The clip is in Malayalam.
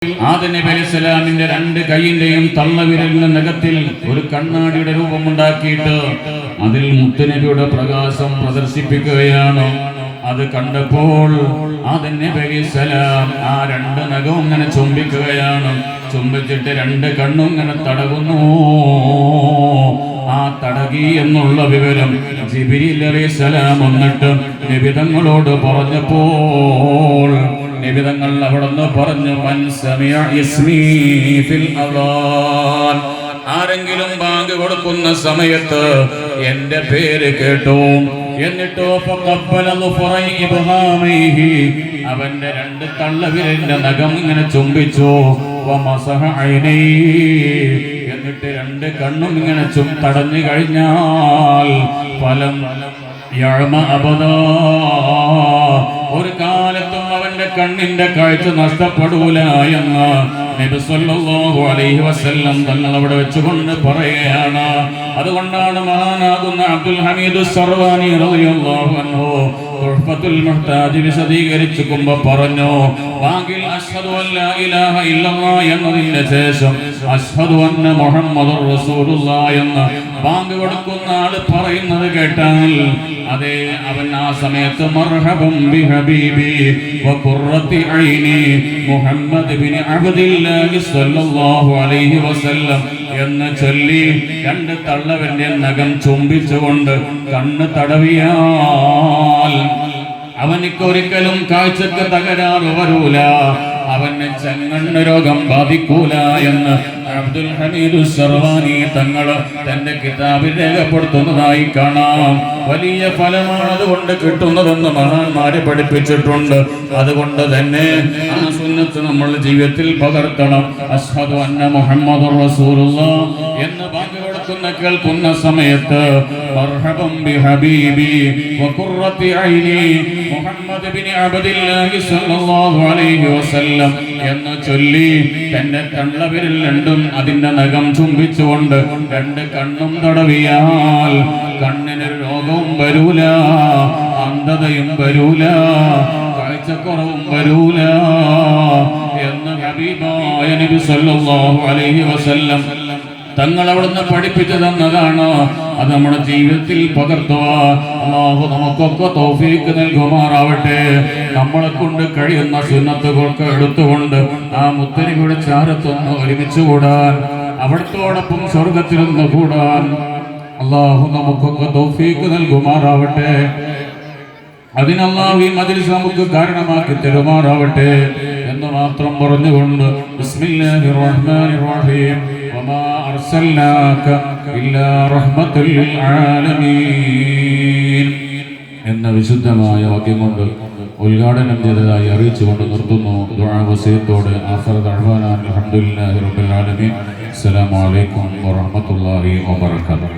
ആദം നബി അലൈഹിസ്സലാമിന്റെ രണ്ട് കൈയിന്റെയും തള്ളവിരലിന്റെ നഖത്തിൽ ഒരു കണ്ണാടിയുടെ രൂപമുണ്ടാക്കിയിട്ട് അതിൽ മുത്തുനബിയുടെ പ്രകാശം പ്രദർശിപ്പിക്കുകയാണ്. അത് കണ്ടപ്പോൾ ആദം നബി അലൈഹിസ്സലാം ആ രണ്ട് നഖവും ഇങ്ങനെ ചുംബിക്കുകയാണ്. ചുംബിച്ചിട്ട് രണ്ട് കണ്ണും ഇങ്ങനെ തടവുന്നു. ആ തടകി എന്നുള്ള വിവരം ജിബ്രീൽ അലൈഹിസ്സലാം വന്നിട്ട് നബി തങ്ങളോട് പറഞ്ഞപ്പോൾ നബി തങ്ങൾ അവിടുന്ന് പറഞ്ഞു, മൻ സമിഅ ഇസ്മീ ഫിൽ അദാൻ, ആരെങ്കിലും ബാങ്ക് കൊടുക്കുന്ന സമയത്ത് എന്റെ പേര് കേട്ടു, എന്നിട്ടോ അവന്റെ രണ്ട് തള്ളവിരലിന്റെ നഖം ഇങ്ങനെ ചുംബിച്ചു, എന്നിട്ട് രണ്ട് കണ്ണും ഇങ്ങനെ തടഞ്ഞു കഴിഞ്ഞാൽ ഫലം ഒരു കാലത്തും അവന്റെ കണ്ണിന്റെ കാഴ്ച നഷ്ടപ്പെടൂല എന്ന് നബി സല്ലല്ലാഹു അലൈഹി വസല്ലം തങ്ങൾ അവിടെ വെച്ചുകൊണ്ട് പറയുകയാണ്. അതുകൊണ്ടാണ് മഹാനാകുന്ന അബ്ദുൽ ഹമീദ് സർവാനി റളിയല്ലാഹു അൻഹു തുഹ്ഫത്തുൽ മുഹ്താജ് വിശദീകരിച്ചുകൊണ്ട് പറഞ്ഞു, ബാങ്കിൽ അശ്ഹദു അല്ലാ ഇലാഹ ഇല്ലല്ലാഹ് എന്നതിന്റെ ശേഷം അശ്ഹദു അന്ന മുഹമ്മദുർ റസൂലുള്ളാഹ് എന്ന് ബാങ്ക് കൊടുക്കുന്ന ആള് പറയുന്നത് കേട്ടാൽ അതെ, അവൻ ആ സമയത്ത് മർഹബൻ ബി ഹബീബി വ ഖുർറത്തി ഐനി മുഹമ്മദ് ഇബ്നു അബ്ദില്ലാഹി സ്വല്ലല്ലാഹു അലൈഹി വസല്ലം എന്ന് ചൊല്ലി രണ്ട് തള്ളവന്റെ നഖം ചുംബിച്ചുകൊണ്ട് കണ്ണ് തടവിയാൽ അവനിക്കൊരിക്കലും കാഴ്ചക്ക് തകരാറ് വരൂല, അവന് ചെങ്കണ്ണ് രോഗം ബാധിക്കൂല എന്ന് അബ്ദുൽ ഹമീദ് സർവാനി തങ്ങൾ തന്റെ കിതാബിൽ രേഖപ്പെടുത്തുന്നതായി കാണാം. വലിയ ഫലമാണ് അതുകൊണ്ട് കിട്ടുന്നതെന്ന് മഹാന്മാര് പഠിപ്പിച്ചിട്ടുണ്ട്. അതുകൊണ്ട് തന്നെ ആ സുന്നത്ത് നമ്മൾ ജീവിതത്തിൽ പകർത്തണം. അശ്ഹദു അന്ന മുഹമ്മദുർ റസൂലുള്ളാഹ് എന്ന് ബാങ്ക് കൊടുക്കുന്ന കേൾക്കുന്ന സമയത്ത് മർഹബൻ ബി ഹബീബി വ ഖുർറത്തി ഐനി മുഹമ്മദ് ഇബ്നു അബ്ദില്ലാഹി സ്വല്ലല്ലാഹു അലൈഹി വസല്ലം എന്ന് ചൊല്ലി തന്റെ തള്ളവിരൽ രണ്ടും അതിന്റെ നഖം ചുംബിച്ചുകൊണ്ട് രണ്ട് കണ്ണും തടവിയാൽ കണ്ണിനൊരു രോഗവും വരൂല, അന്ധതയും വരൂല, കാഴ്ചക്കുറവും വരൂല എന്ന് ഹബീബായ നബി സല്ലല്ലാഹു അലൈഹി വസല്ലം തങ്ങൾ അവിടുന്ന് പഠിപ്പിച്ചു തന്നതാണ്. അത് നമ്മുടെ ജീവിതത്തിൽ പകർത്തുക. അല്ലാഹു നമുക്കൊക്കെ തൗഫീഖ് നൽകുമാറാവട്ടെ. നമ്മളെ കൊണ്ട് കഴിയുന്ന സുന്നത്തുകൾക്ക് എടുത്തുകൊണ്ട് ആ മുത്തനബിയുടെ ചാരത്തൊന്ന് ഒരുമിച്ച് കൂടാൻ, അവിടത്തോടൊപ്പം സ്വർഗത്തിലൊന്ന് കൂടാൻ അല്ലാഹു നമുക്കൊക്കെ തൗഫീഖ് നൽകുമാറാവട്ടെ. അതിനല്ലാഹു ഈ മജ്ലിസ് നമുക്ക് കാരണമാക്കി തരുമാറാവട്ടെ എന്ന് മാത്രം പറഞ്ഞുകൊണ്ട് ബിസ്മില്ലാഹിർ റഹ്മാനിർ റഹീം വമാ അർസൽനാക ഇല്ലാ റഹ്മത്തുൽ ലിൽ ആലമീൻ എന്ന വിശുദ്ധമായ വാക്യം കൊണ്ട് ഉദ്ഘാടനം ചെയ്തതായി അറിയിച്ചുകൊണ്ട് നിർത്തുന്നു. ദുആ വസിയത്തോടെ ആഖിറു ദഅ്വാനാ അൽഹംദുലില്ലാഹി റബ്ബിൽ ആലമീൻ. അസ്സലാമു അലൈക്കും വറഹ്മത്തുള്ളാഹി വബറകാതുഹു.